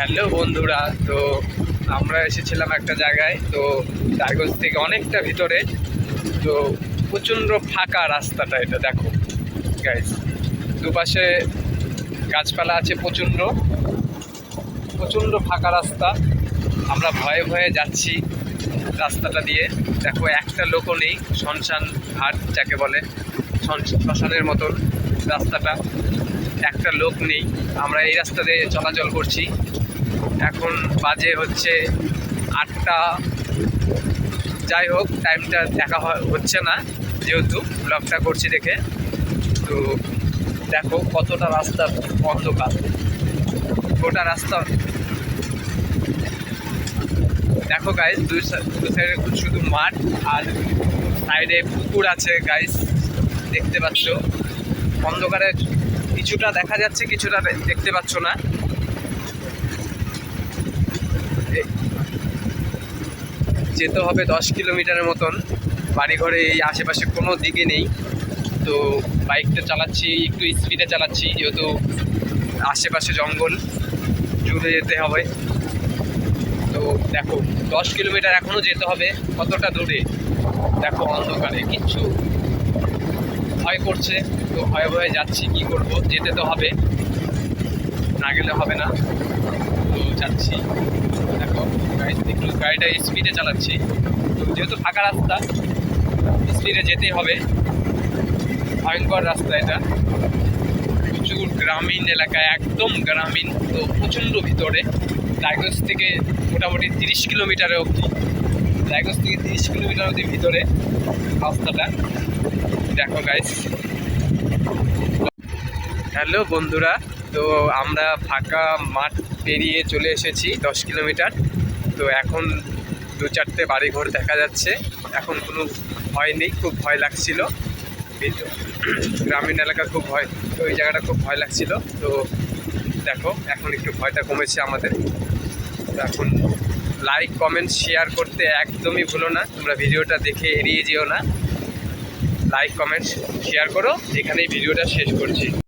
Hello বন্ধুরা, তো আমরা এসেছিলাম একটা জায়গায়। তো টাইগঞ্জ থেকে অনেকটা ভিতরে, তো প্রচণ্ড ফাঁকা রাস্তাটা। এটা দেখো গাইস, দুপাশে গাছপালা আছে, প্রচণ্ড প্রচণ্ড ফাঁকা রাস্তা। আমরা ভয়ে ভয়ে যাচ্ছি রাস্তাটা দিয়ে। দেখো একটা লোকও নেই, শ্মশান ঘাট যাকে বলে, শ্মশানের মতন রাস্তাটা, একটা লোক নেই। আমরা এই রাস্তা দিয়ে চলাচল করছি। এখন বাজে হচ্ছে 8টা। যাই হোক, টাইমটা দেখা হচ্ছে না যেহেতু ব্লগটা করছি দেখে। তো দেখো কতটা রাস্তা অন্ধকার, গোটা রাস্তা। দেখো গাইস, দুই সাইডে শুধু মাঠ, আর সাইডে পুকুর আছে গাইস, দেখতে পাচ্ছ। অন্ধকারে কিছুটা দেখা যাচ্ছে, কিছুটা দেখতে পাচ্ছ না। যেতে হবে 10 কিলোমিটারের মতন। বাড়িঘরে এই আশেপাশে কোনো দিকে নেই। তো বাইকটা চালাচ্ছি একটু স্পিডে চালাচ্ছি, যেহেতু আশেপাশে জঙ্গল, জুড়ে যেতে হবে। তো দেখো 10 কিলোমিটার এখনও যেতে হবে। কতটা দূরে দেখো, অন্ধকারে কিচ্ছু ভয় করছে। তো ভয়ে ভয়ে যাচ্ছি, কি করব, যেতে তো হবে, না গেলে হবে না। তো যাচ্ছি, দেখো একটু গাড়িটা স্পিডে চালাচ্ছি। তো যেহেতু ফাঁকা রাস্তা, স্পিডে যেতেই হবে। ভয়ঙ্কর রাস্তা এটা, প্রচুর গ্রামীণ এলাকা, একদম গ্রামীণ। তো প্রচণ্ড ভিতরে, টাইগঞ্জ থেকে মোটামুটি 30 কিলোমিটারে অবধি, টাইগঞ্জ থেকে 30 কিলোমিটার অবধি ভিতরে রাস্তাটা। দেখো গাইস। হ্যালো বন্ধুরা, তো আমরা ফাঁকা মাঠ পেরিয়ে চলে এসেছি 10 কিলোমিটার। তো এখন 2-4টে বাড়িঘর দেখা যাচ্ছে। এখন কোনো ভয় নেই, খুব ভয় লাগছিল। গ্রামীণ এলাকা খুব ভয়, তো ওই জায়গাটা খুব ভয় লাগছিল। তো দেখো এখন একটু ভয়টা কমেছে আমাদের। তো এখন লাইক কমেন্ট শেয়ার করতে একদমই ভুলো না, তোমরা ভিডিওটা দেখে এড়িয়ে যেও না। লাইক কমেন্ট শেয়ার করো। এখানেই ভিডিওটা শেষ করছি।